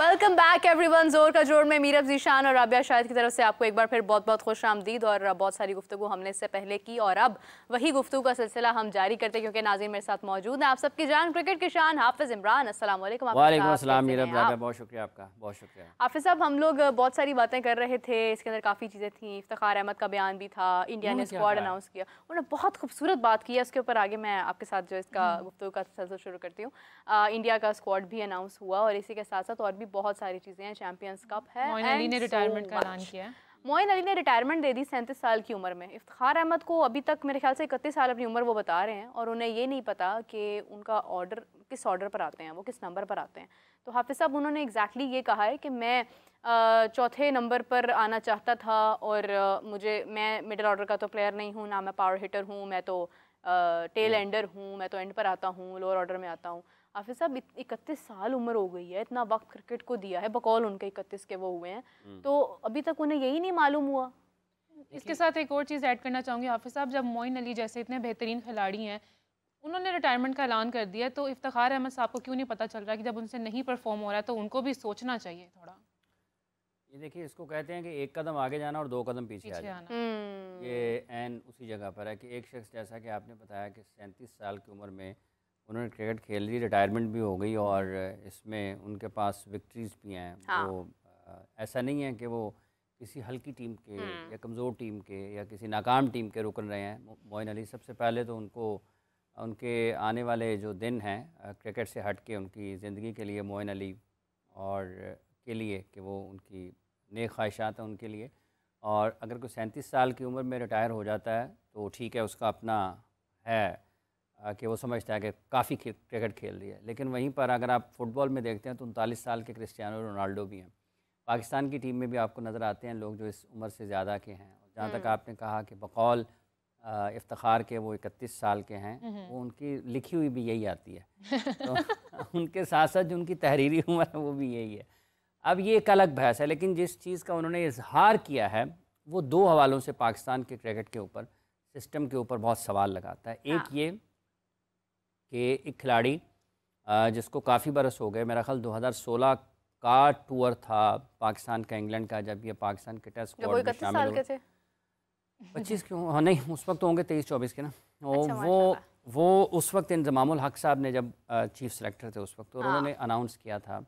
Welcome back everyone. जोर का जोर में मीरब ज़ीशान और राबिया शाहिद की तरफ से आपको एक बार फिर बहुत बहुत खुश आमदीद। और बहुत सारी गुफ्तगू हमने इससे पहले की और अब वही गुफ्तगू का सिलसिला हम जारी करते हैं क्योंकि नाज़रीन मेरे साथ मौजूद हैं। आप सबकी जान क्रिकेट के शान हाफिज़ इमरान। अस्सलाम वालेकुम। वालेकुम अस्सलाम मीरब, राबिया बहुत शुक्रिया आपका, बहुत शुक्रिया। हाफिज़ साहब, हम लोग बहुत सारी बातें कर रहे थे, इसके अंदर काफ़ी चीज़ें थी। इफ्तिखार अहमद का बयान भी था, इंडिया ने स्क्वाड अनाउंस किया, उन्होंने बहुत खूबसूरत बात की है। उसके ऊपर आगे मैं आपके साथ जो इसका गुफ्तगू का सिलसिला शुरू करती हूँ। इंडिया का स्क्वाड भी अनाउंस हुआ और इसी के साथ साथ और भी बहुत सारी चीज़ें हैं। चैंपियंस कप है, मोइन अली ने रिटायरमेंट का ऐलान किया है। मोइन अली ने रिटायरमेंट दे दी 37 साल की उम्र में। इफ्तिखार अहमद को अभी तक मेरे ख्याल से 31 साल अपनी उम्र वो बता रहे हैं और उन्हें ये नहीं पता कि उनका ऑर्डर किस ऑर्डर पर आते हैं, वो किस नंबर पर आते हैं। तो हाफिज़ साहब, उन्होंने एग्जैक्टली ये कहा है कि मैं चौथे नंबर पर आना चाहता था और मैं मिडिल ऑर्डर का तो प्लेयर नहीं हूँ, ना मैं पावर हिटर हूँ, मैं तो टेल एंडर हूँ, मैं तो एंड पर आता हूँ, लोअर ऑर्डर में आता हूँ। हाफिज़ साहब, 31 साल उम्र हो गई है, इतना वक्त क्रिकेट को दिया है, बकौल उनके 31 के वो हुए हैं, तो अभी तक उन्हें यही नहीं मालूम हुआ। इसके साथ एक और चीज़ ऐड करना चाहूँगी हाफिज़ साहब, जब मोइन अली जैसे इतने बेहतरीन खिलाड़ी हैं, उन्होंने रिटायरमेंट का ऐलान कर दिया, तो इफ्तिखार अहमद साहब को क्यों नहीं पता चल रहा कि जब उनसे नहीं परफॉर्म हो रहा है तो उनको भी सोचना चाहिए थोड़ा। ये देखिए, इसको कहते हैं कि एक कदम आगे जाना और दो कदम पीछे आ जाना। ये एन उसी जगह पर है कि एक शख्स, जैसा कि आपने बताया कि 37 साल की उम्र में उन्होंने क्रिकेट खेल ली, रिटायरमेंट भी हो गई और इसमें उनके पास विक्ट्रीज भी हैं। हाँ। वो ऐसा नहीं है कि वो किसी हल्की टीम के या कमज़ोर टीम के या किसी नाकाम टीम के रुकन रहे हैं। मोइन अली, सबसे पहले तो उनको उनके आने वाले जो दिन हैं क्रिकेट से हट के उनकी ज़िंदगी के लिए, मोइन अली और के लिए कि वो उनकी नेक ख्वाहिशात हैं उनके लिए। और अगर कोई 37 साल की उम्र में रिटायर हो जाता है तो ठीक है, उसका अपना है कि वो समझता है कि काफ़ी क्रिकेट खेल रही है। लेकिन वहीं पर अगर आप फुटबॉल में देखते हैं तो 39 साल के क्रिस्टियानो रोनाल्डो भी हैं। पाकिस्तान की टीम में भी आपको नज़र आते हैं लोग जो इस उम्र से ज़्यादा के हैं। और जहाँ तक आपने कहा कि बकौल इफ्तिखार के वो 31 साल के हैं, वो उनकी लिखी हुई भी यही आती है। तो उनके साथ साथ जो उनकी तहरीरी उम्र है वो भी यही है। अब ये एक अलग बहस है, लेकिन जिस चीज़ का उन्होंने इजहार किया है वो दो हवालों से पाकिस्तान के क्रिकेट के ऊपर, सिस्टम के ऊपर बहुत सवाल लगाता है। एक ये कि एक खिलाड़ी जिसको काफ़ी बरस हो गए, मेरा ख्याल 2016 का टूर था पाकिस्तान का इंग्लैंड का, जब ये पाकिस्तान के टेस्ट स्क्वाड में शामिल हुए। 25 क्यों, हाँ नहीं, उस वक्त तो होंगे 23-24 के ना। अच्छा, वो उस वक्त इंजमामुल हक साहब ने जब चीफ सेलेक्टर थे उस वक्त, तो उन्होंने अनाउंस किया था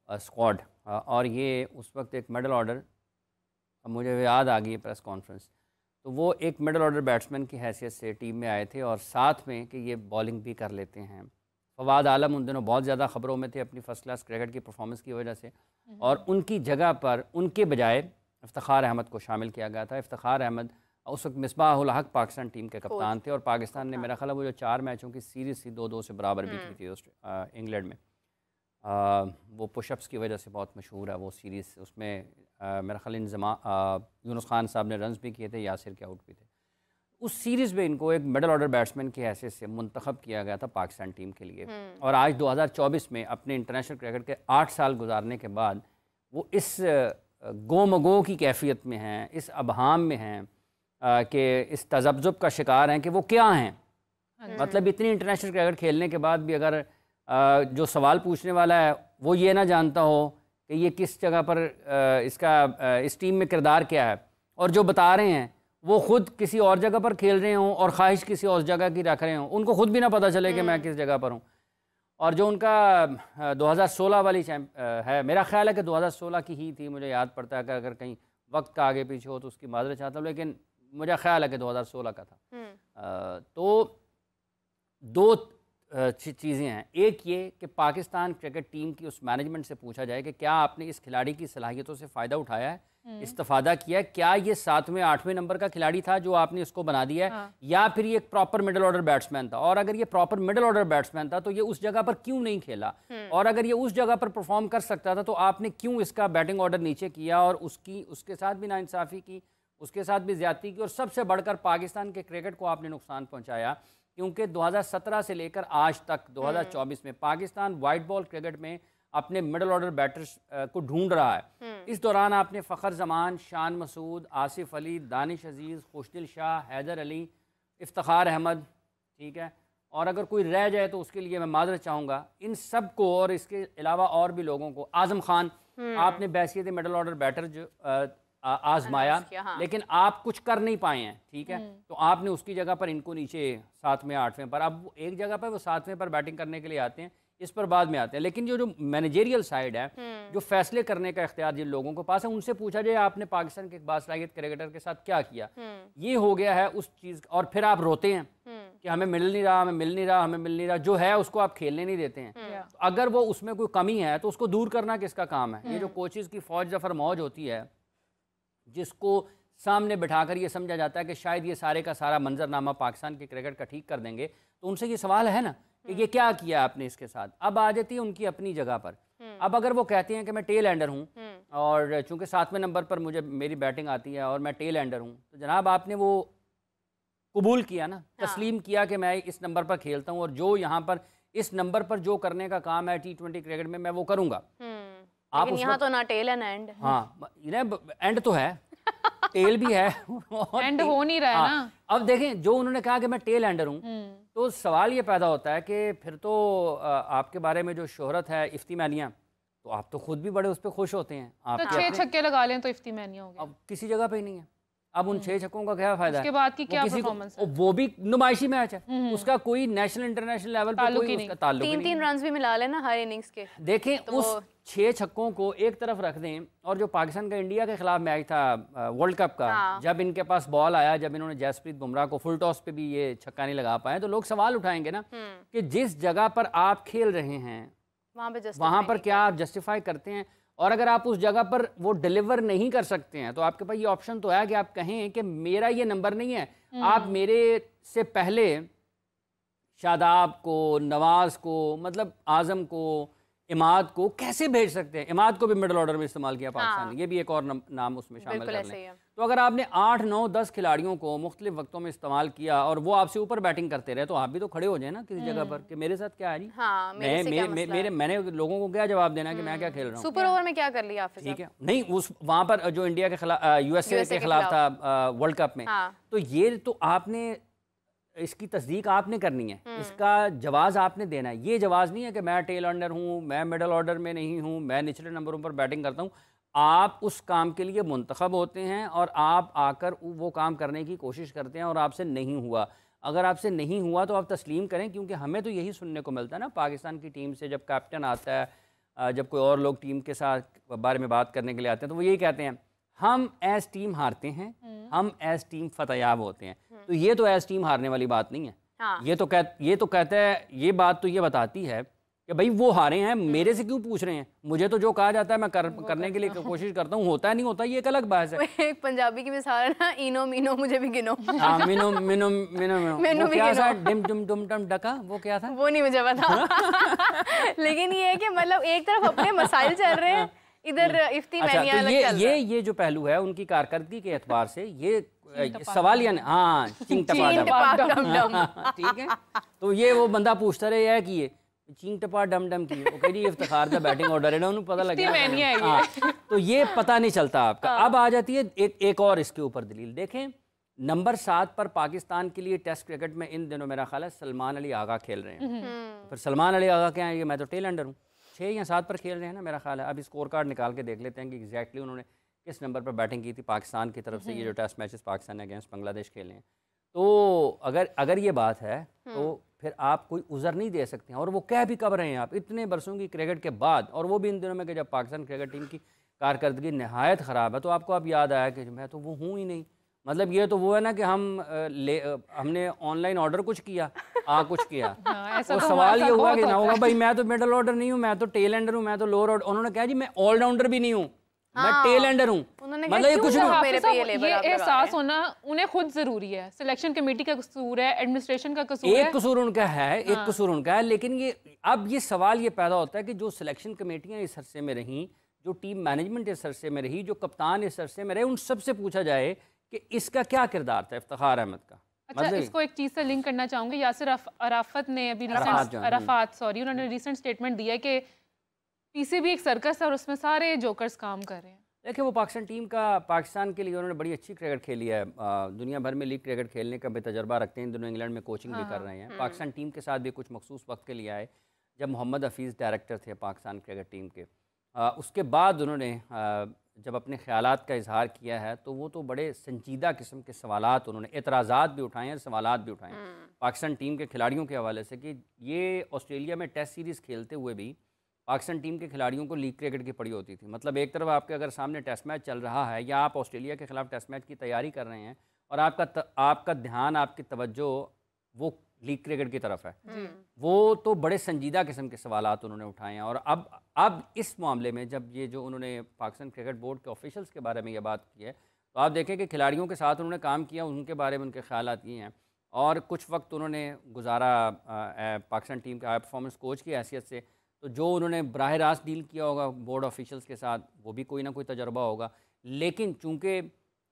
स्क्वाड। और ये उस वक्त एक मिडल ऑर्डर, मुझे याद आ गई प्रेस कॉन्फ्रेंस, तो वो एक मिडल ऑर्डर बैट्समैन की हैसियत से टीम में आए थे और साथ में कि ये बॉलिंग भी कर लेते हैं। फवाद आलम उन दिनों बहुत ज़्यादा ख़बरों में थे अपनी फ़र्स्ट क्लास क्रिकेट की परफॉर्मेंस की वजह से, और उनकी जगह पर उनके बजाय इफ्तिखार अहमद को शामिल किया गया था। इफ्तिखार अहमद उस वक्त मिसबाहुल हक पाकिस्तान टीम के कप्तान थे और पाकिस्तान ने, मेरा ख्याल है वो जो 4 मैचों की सीरीज़ थी 2-2 से बराबर भी की थी इंग्लैंड में। वो पुशअप्स की वजह से बहुत मशहूर है वो सीरीज़। उसमें मेरा ख्याल यूनुस खान साहब ने रन्स भी किए थे, यासिर के आउट भी थे। उस सीरीज़ में इनको एक मिडल ऑर्डर बैट्समैन की हैसियत से मुंतखब किया गया था पाकिस्तान टीम के लिए। और आज 2024 में अपने इंटरनेशनल क्रिकेट के 8 साल गुजारने के बाद वो इस गोमगो की कैफियत में हैं, इस अबहाम में हैं कि इस तजब्जुब का शिकार हैं कि वो क्या हैं। मतलब इतनी इंटरनेशनल क्रिकेट खेलने के बाद भी अगर जो सवाल पूछने वाला है वो ये ना जानता हो कि ये किस जगह पर इसका इस टीम में किरदार क्या है, और जो बता रहे हैं वो खुद किसी और जगह पर खेल रहे हों और ख्वाहिश किसी और जगह की रख रहे हों, उनको खुद भी ना पता चले कि मैं किस जगह पर हूँ। और जो उनका 2016 वाली है, मेरा ख्याल है कि 2016 की ही थी, मुझे याद पड़ता है कि अगर कहीं वक्त का आगे पीछे हो तो उसकी माजरत चाहता हूँ, लेकिन मुझे ख्याल है कि 2016 का था। तो दो चीज़ें हैं। एक ये कि पाकिस्तान क्रिकेट टीम की उस मैनेजमेंट से पूछा जाए कि क्या आपने इस खिलाड़ी की सलाहियतों से फ़ायदा उठाया है, इस्तेफादा किया है, क्या ये 7वें 8वें नंबर का खिलाड़ी था जो आपने इसको बना दिया है, या फिर ये एक प्रॉपर मिडल ऑर्डर बैट्समैन था। और अगर ये प्रॉपर मिडल ऑर्डर बैट्समैन था तो ये उस जगह पर क्यों नहीं खेला, और अगर ये उस जगह पर परफॉर्म कर सकता था तो आपने क्यों इसका बैटिंग ऑर्डर नीचे किया और उसके साथ भी नाइंसाफ़ी की, उसके साथ भी ज़्यादती की, और सबसे बढ़कर पाकिस्तान के क्रिकेट को आपने नुकसान पहुँचाया। क्योंकि 2017 से लेकर आज तक 2024 में पाकिस्तान वाइट बॉल क्रिकेट में अपने मिडल ऑर्डर बैटर्स को ढूंढ रहा है। इस दौरान आपने फ़खर जमान, शान मसूद, आसिफ अली, दानिश अजीज़, खुशदिल शाह, हैदर अली, इफ्तिखार अहमद, ठीक है, और अगर कोई रह जाए तो उसके लिए मैं माजरत चाहूँगा। इन सब को और इसके अलावा और भी लोगों को, आज़म खान आपने बैसियत मेडल ऑर्डर बैटर जो आजमाया, हाँ। लेकिन आप कुछ कर नहीं पाए हैं, ठीक है, तो आपने उसकी जगह पर इनको नीचे 7वें 8वें पर, अब एक जगह पर वो 7वें पर बैटिंग करने के लिए आते हैं, इस पर बाद में आते हैं। लेकिन जो मैनेजेरियल साइड है, जो फैसले करने का इख्तियार जिन लोगों के पास है, उनसे पूछा जाए आपने पाकिस्तान के बासलाहियत क्रिकेटर के साथ क्या किया, ये हो गया है उस चीज़। और फिर आप रोते हैं कि हमें मिल नहीं रहा, हमें मिल नहीं रहा, हमें मिल नहीं रहा। जो है उसको आप खेलने नहीं देते हैं। तो अगर वो उसमें कोई कमी है तो उसको दूर करना किसका काम है? ये जो कोचेज़ की फौज जफर मौज होती है, जिसको सामने बिठाकर ये समझा जाता है कि शायद ये सारे का सारा मंजरनामा पाकिस्तान के क्रिकेट का ठीक कर देंगे, तो उनसे ये सवाल है ना कि ये क्या किया आपने इसके साथ। अब आ जाती है उनकी अपनी जगह पर। अब अगर वो कहते हैं कि मैं टेल एंडर हूँ और चूंकि 7वें नंबर पर मुझे मेरी बैटिंग आती है और मैं टेल एंडर हूँ, तो जनाब आपने वो कबूल किया ना, तस्लीम किया कि मैं इस नंबर पर खेलता हूँ और जो यहाँ पर इस नंबर पर जो करने का काम है T20 क्रिकेट में मैं वो करूँगा। आप यहाँ तो ना टेल है ना एंड। हाँ, एंड तो है, टेल भी है एंड हो नहीं रहा है ना। अब देखें, जो उन्होंने कहा कि मैं टेल एंडर हूँ, तो सवाल ये पैदा होता है कि फिर तो आपके बारे में जो शोहरत है इफ्ती मैनिया, तो आप तो खुद भी बड़े उस पर खुश होते हैं। आप तो 6 छक्के लगा लें तो इफ्ती मैनिया हो गया। अब किसी जगह पे ही नहीं है। अब उन 6 छक्कों का क्या फायदा है? उसके बाद की क्या परफॉर्मेंस है? वो भी नुमाइशी मैच है, उसका कोई नेशनल इंटरनेशनल लेवल पर कोई उसका ताल्लुक नहीं। 3-3 रन्स भी मिला लेना हर इनिंग्स के। देखें तो उस 6 छक्कों को एक तरफ रख दें, और जो पाकिस्तान का इंडिया के खिलाफ मैच था वर्ल्ड कप का, जब इनके पास बॉल आया, जब इन्होंने जसप्रीत बुमराह को फुल टॉस पे भी ये छक्का नहीं लगा पाए, तो लोग सवाल उठाएंगे ना कि जिस जगह पर आप खेल रहे हैं वहां पर क्या आप जस्टिफाई करते हैं? और अगर आप उस जगह पर वो डिलीवर नहीं कर सकते हैं, तो आपके पास ये ऑप्शन तो है कि आप कहें कि मेरा ये नंबर नहीं है, आप मेरे से पहले शादाब को, नवाज को, मतलब आजम को, इमाद को कैसे भेज सकते हैं? इमाद को भी मिडल ऑर्डर में इस्तेमाल किया पाकिस्तान ने, ये भी एक और नाम उसमें शामिल कर लें। तो अगर आपने 8, 9, 10 खिलाड़ियों को मुख्तलिफ वक्तों में इस्तेमाल किया और वो आपसे ऊपर बैटिंग करते रहे, तो आप भी तो खड़े हो जाए ना किसी जगह पर कि मेरे साथ क्या है जी। हाँ, मैंने लोगों को क्या जवाब देना कि मैं क्या खेल रहा हूँ। सुपर ओवर में क्या कर लिया आपने? ठीक है, नहीं उस वहाँ पर जो इंडिया के खिलाफ USA के खिलाफ था वर्ल्ड कप में, तो ये तो आपने इसकी तस्दीक आपने करनी है, इसका जवाब आपने देना है। ये जवाब नहीं है कि मैं टेल अंडर हूँ, मैं मिडल ऑर्डर में नहीं हूँ, मैं निचले नंबरों पर बैटिंग करता हूँ। आप उस काम के लिए मुंतखब होते हैं और आप आकर वो काम करने की कोशिश करते हैं और आपसे नहीं हुआ। अगर आपसे नहीं हुआ तो आप तस्लीम करें, क्योंकि हमें तो यही सुनने को मिलता है ना पाकिस्तान की टीम से, जब कैप्टन आता है, जब कोई और लोग टीम के साथ बारे में बात करने के लिए आते हैं, तो वो यही कहते हैं हम एज टीम हारते हैं, हम एज टीम फतेयाब होते हैं। तो ये तो एज टीम हारने वाली बात नहीं है। हाँ। ये तो कहता है, ये बात तो ये बताती है कि भाई वो हारे हैं, मेरे से क्यों पूछ रहे हैं? मुझे तो जो कहा जाता है मैं करने के लिए कोशिश करता हूँ, होता है नहीं होता ये एक अलग बात है। एक पंजाबी की मिसाल है ना, इनो मीनो मुझे भी गिनो। हाँ, मिनो मिनो मिनो मिनो क्या था? डिम डुम डुम डम डका, वो क्या था? वो नहीं मुझे पता। लेकिन ये है कि मतलब एक तरफ अपने मसाइल चल रहे हैं, इधर इफ्ती मैनिया अलग चल रहा है। ये जो पहलू है उनकी कारकर्दगी के एतबार से, ये सवाल या हाँ चिंग टपा डम, ठीक है। तो ये वो बंदा पूछता रहे है कि ये चिंग टपा डम डम की, ओके जी, इफ्तिखार दा बैटिंग ऑर्डर है ना, उन्हें पता लगे। तो ये पता नहीं चलता आपका। अब आ जाती है एक और इसके ऊपर दलील। देखें, नंबर 7 पर पाकिस्तान के लिए टेस्ट क्रिकेट में इन दिनों मेरा ख्याल है सलमान अली आगा खेल रहे हैं। फिर सलमान अली आगा क्या है? ये मैं तो टेल अंडर हूँ, 6 या 7 पर खेल रहे हैं ना मेरा ख्याल है। अभी स्कोर कार्ड निकाल के देख लेते हैं कि एग्जैक्टली उन्होंने किस नंबर पर बैटिंग की थी पाकिस्तान की तरफ से, ये जो टेस्ट मैचेस पाकिस्तान ने अगेंस्ट बांग्लादेश खेले हैं। तो अगर ये बात है तो फिर आप कोई उज़र नहीं दे सकते हैं। और वो कह भी कब रहे हैं आप इतने बरसों की क्रिकेट के बाद, और वो भी इन दिनों में कि जब पाकिस्तान क्रिकेट टीम की कारकर्दगी नहायत ख़राब है, तो आपको अब याद आया कि मैं तो वो हूँ ही नहीं। मतलब ये तो वो है ना कि हमने ऑनलाइन ऑर्डर कुछ किया, कुछ किया। तो सवाल ये हुआ कि ना होगा भाई मैं तो मिडल ऑर्डर नहीं हूँ, मैं तो टेल एंडर हूँ, मैं तो लोअर ऑर्डर। उन्होंने कहा जी मैं ऑलराउंडर भी नहीं हूँ, मैं टेल एंडर हूँ। मतलब ये कुछ ये एहसास होना उन्हें खुद जरूरी है। सिलेक्शन कमेटी का कसूर है, एडमिनिस्ट्रेशन का कसूर है, एक कसूर उनका है, एक कसूर उनका है। लेकिन ये अब ये सवाल ये पैदा होता है कि जो सिलेक्शन कमेटियाँ इस अरसे में रहीं, जो टीम मैनेजमेंट इस अरसे में रही, जो कप्तान इस अरसे में रहे, उन सबसे पूछा जाए कि इसका क्या किरदार था इफ्तिखार अहमद का। अच्छा, इसको एक चीज़ से लिंक करना चाहूँगी। यासिर अराफत ने अभी उन्होंने रिसेंट स्टेटमेंट दिया है कि पीसीबी एक सर्कस है और उसमें सारे जोकर्स काम कर रहे हैं। देखिए वो पाकिस्तान के लिए उन्होंने बड़ी अच्छी क्रिकेट खेली है। दुनिया भर में लीग क्रिकेट खेलने का भी तजर्बा रखते हैं, दोनों इंग्लैंड में कोचिंग भी कर रहे हैं। पाकिस्तान टीम के साथ भी कुछ मखसूस वक्त के लिए आए जब मोहम्मद हफीज़ डायरेक्टर थे पाकिस्तान क्रिकेट टीम के। उसके बाद उन्होंने जब अपने ख़यालात का इजहार किया है तो वो तो बड़े संजीदा किस्म के सवालात उन्होंने, एतराज़ात भी उठाए हैं, सवालात भी उठाए हैं पाकिस्तान टीम के खिलाड़ियों के हवाले से कि ये ऑस्ट्रेलिया में टेस्ट सीरीज़ खेलते हुए भी पाकिस्तान टीम के खिलाड़ियों को लीग क्रिकेट की पड़ी होती थी। मतलब एक तरफ आपके अगर सामने टेस्ट मैच चल रहा है या आप ऑस्ट्रेलिया के ख़िलाफ़ टेस्ट मैच की तैयारी कर रहे हैं और आपका ध्यान, आपकी तवज्जो वो लीग क्रिकेट की तरफ है, वो तो बड़े संजीदा किस्म के सवालात उन्होंने उठाए हैं। और अब इस मामले में जब ये जो उन्होंने पाकिस्तान क्रिकेट बोर्ड के ऑफिशियल्स के बारे में ये बात की है तो आप देखें कि खिलाड़ियों के साथ उन्होंने काम किया, उनके बारे में उनके ख़यालात ये हैं। और कुछ वक्त उन्होंने गुजारा पाकिस्तान टीम के हाई परफॉर्मेंस कोच की हैसियत से, तो जो उन्होंने बराह रास्त डील किया होगा बोर्ड ऑफिशियल्स के साथ वो भी कोई ना कोई तजर्बा होगा। लेकिन चूँकि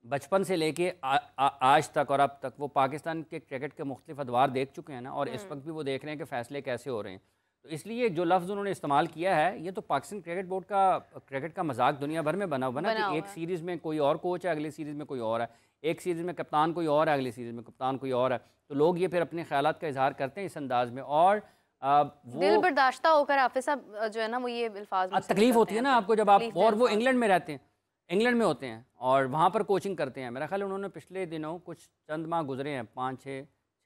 बचपन से लेके आज तक और अब तक वो पाकिस्तान के क्रिकेट के मुख्तलिफ अदवार देख चुके हैं ना, और इस वक्त भी वो देख रहे हैं कि फ़ैसले कैसे हो रहे हैं। तो इसलिए जो लफ्ज़ उन्होंने इस्तेमाल किया है ये तो पाकिस्तान क्रिकेट बोर्ड का क्रिकेट का मजाक दुनिया भर में बना कि एक सीरीज़ में कोई और कोच है, अगली सीरीज़ में कोई और है, एक सीरीज़ में कप्तान कोई और है, अगली सीरीज़ में कप्तान कोई और है। तो लोग ये फिर अपने ख़यालात का इजहार करते हैं इस अंदाज़ में। और वो दिल बर्दाश्ता होकर हाफिज़ साहब जो है ना वो ये अल्फाज तकलीफ होती है ना आपको जब आप, और वो इंग्लैंड में रहते हैं, इंग्लैंड में होते हैं और वहाँ पर कोचिंग करते हैं। मेरा ख्याल उन्होंने पिछले दिनों कुछ चंद माह गुजरे हैं, 5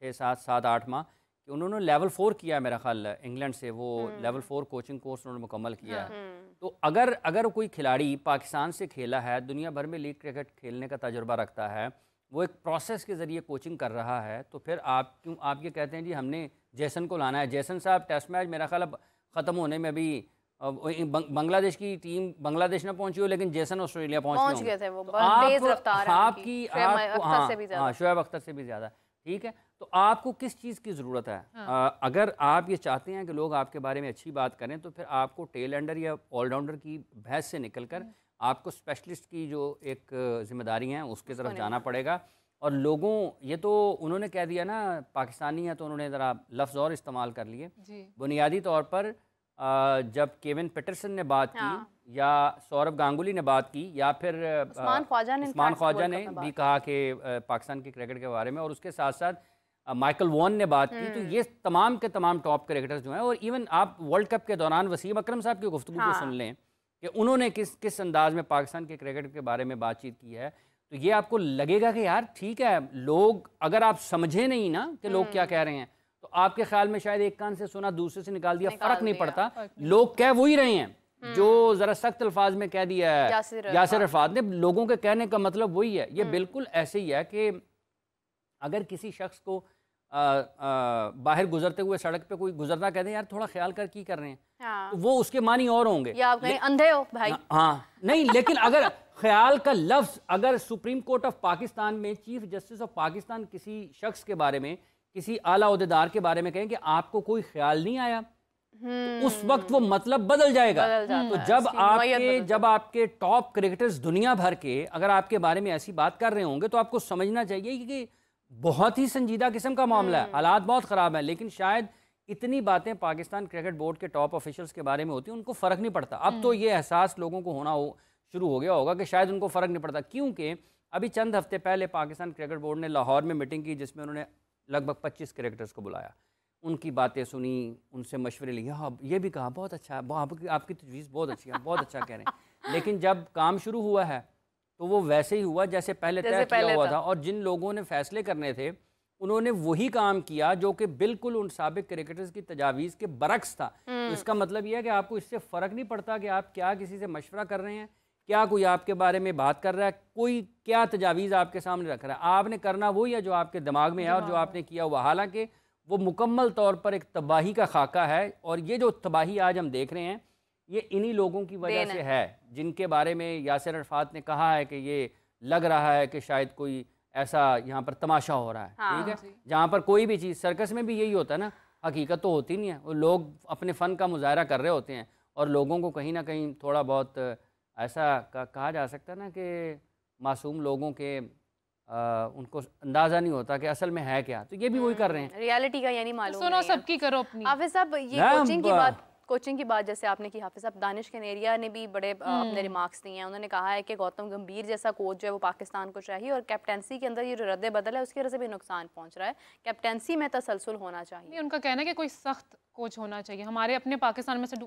6 7 8 माह, कि उन्होंने लेवल 4 किया है मेरा ख्याल इंग्लैंड से, वो लेवल 4 कोचिंग कोर्स उन्होंने मुकम्मल किया है। तो अगर कोई खिलाड़ी पाकिस्तान से खेला है, दुनिया भर में लीग क्रिकेट खेलने का तजुर्बा रखता है, वो एक प्रोसेस के ज़रिए कोचिंग कर रहा है, तो फिर आप ये कहते हैं जी हमने जैसन को लाना है। जैसन साहब टेस्ट मैच मेरा ख्याल अब ख़त्म होने में अभी बांग्लादेश की टीम बांग्लादेश ना पहुंची हो, लेकिन जैसन ऑस्ट्रेलिया पहुंच गए थे। वो तेज रफ्तार है आपकी, शोएब अख्तर से भी ज़्यादा, ठीक है। तो आपको किस चीज़ की ज़रूरत है? अगर आप ये चाहते हैं कि लोग आपके बारे में अच्छी बात करें तो फिर आपको टेल एंडर या ऑलराउंडर की बहस से निकलकर आपको स्पेशलिस्ट की जो एक जिम्मेदारी हैं उसकी तरफ जाना पड़ेगा। और लोगों, ये तो उन्होंने कह दिया ना पाकिस्तानी है, तो उन्होंने ज़रा लफ्ज़ और इस्तेमाल कर लिए। बुनियादी तौर पर जब केविन पीटरसन ने बात की या सौरभ गांगुली ने बात की या फिर उस्मान ख्वाजा ने भी कहा कि पाकिस्तान के क्रिकेट के बारे में, और उसके साथ साथ माइकल वॉन ने बात की, तो ये तमाम के तमाम टॉप क्रिकेटर्स जो हैं, और इवन आप वर्ल्ड कप के दौरान वसीम अकरम साहब की गुफ्तगू को सुन लें कि उन्होंने किस अंदाज में पाकिस्तान के क्रिकेट के बारे में बातचीत की है, तो ये आपको लगेगा कि यार ठीक है, लोग अगर आप समझे नहीं ना कि लोग क्या कह रहे हैं तो आपके ख्याल में शायद एक कान से सुना दूसरे से निकाल दिया, फर्क नहीं पड़ता। लोग कह वही रहे हैं जो जरा सख्त अल्फाज में कह दिया है यासिर अरफात ने। लोगों के कहने का मतलब वही है। ये बिल्कुल ऐसे ही है कि अगर किसी शख्स को बाहर गुजरते हुए सड़क पे कोई गुजरता कहते हैं यार थोड़ा ख्याल कर रहे हैं, तो वो उसके मानी और होंगे, या आप अंधे हो भाई। हाँ नहीं, लेकिन अगर ख्याल का लफ्ज अगर सुप्रीम कोर्ट ऑफ पाकिस्तान में चीफ जस्टिस ऑफ पाकिस्तान किसी शख्स के बारे में, किसी आला ओहदेदार के बारे में कहें कि आपको कोई ख्याल नहीं आया, तो उस वक्त वो मतलब बदल जाएगा। तो जब आपके टॉप क्रिकेटर्स दुनिया भर के अगर आपके बारे में ऐसी बात कर रहे होंगे तो आपको समझना चाहिए कि बहुत ही संजीदा किस्म का मामला है, हालात बहुत ख़राब है। लेकिन शायद इतनी बातें पाकिस्तान क्रिकेट बोर्ड के टॉप ऑफिशियल्स के बारे में होती हैं, उनको फ़र्क नहीं पड़ता। अब तो ये एहसास लोगों को होना शुरू हो गया होगा कि शायद उनको फ़र्क नहीं पड़ता, क्योंकि अभी चंद हफ्ते पहले पाकिस्तान क्रिकेट बोर्ड ने लाहौर में मीटिंग की जिसमें उन्होंने लगभग 25 क्रिकेटर्स को बुलाया, उनकी बातें सुनी, उनसे मशवरे लिए, हाँ ये भी कहा बहुत अच्छा है, आपकी तजवीज़ बहुत अच्छी है, बहुत अच्छा कह रहे हैं। लेकिन जब काम शुरू हुआ है तो वो वैसे ही हुआ जैसे पहले तय किया हुआ था, और जिन लोगों ने फैसले करने थे उन्होंने वही काम किया जो कि बिल्कुल उन साबिक क्रिकेटर्स की तजावीज़ के बरक्स था। तो इसका मतलब यह है कि आपको इससे फ़र्क नहीं पड़ता कि आप क्या किसी से मशवरा कर रहे हैं, क्या कोई आपके बारे में बात कर रहा है, कोई क्या तजावीज़ आपके सामने रख रहा है, आपने करना वही है जो आपके दिमाग में है और जो आपने किया हुआ। हालांकि वो मुकम्मल तौर पर एक तबाही का खाका है, और ये जो तबाही आज हम देख रहे हैं ये इन्हीं लोगों की वजह से है जिनके बारे में यासिर अरफात ने कहा है कि ये लग रहा है कि शायद कोई ऐसा यहाँ पर तमाशा हो रहा है। हाँ, ठीक है, जहाँ पर कोई भी चीज़, सर्कस में भी यही होता है ना, हकीकत तो होती नहीं है, वो लोग अपने फ़न का मुजाहरा कर रहे होते हैं और लोगों को कहीं ना कहीं थोड़ा बहुत ऐसा कहा जा सकता है ना कि मासूम लोगों के उनको अंदाज़ा नहीं होता कि असल में है क्या, तो ये भी वही कर रहे हैं, रियलिटी का यानी मालूम सुनो सबकी करो अपनी। हाफिज़ साहब ये कोचिंग की बात जैसे आपने की हाफिज साहब, दानिश कनेरिया ने भी बड़े अपने रिमार्क्स दिए हैं। उन्होंने कहा है कि गौतम गंभीर जैसा कोच जो है वो पाकिस्तान को चाहिए और कैप्टेंसी के अंदर ये जो रद्द बदल है उसकी वजह से भी नुकसान पहुंच रहा है, कैप्टेंसी में तसलसल होना चाहिए। उनका कहना है कि कोई सख्त कोच होना चाहिए। हमारे अपने पाकिस्तान में से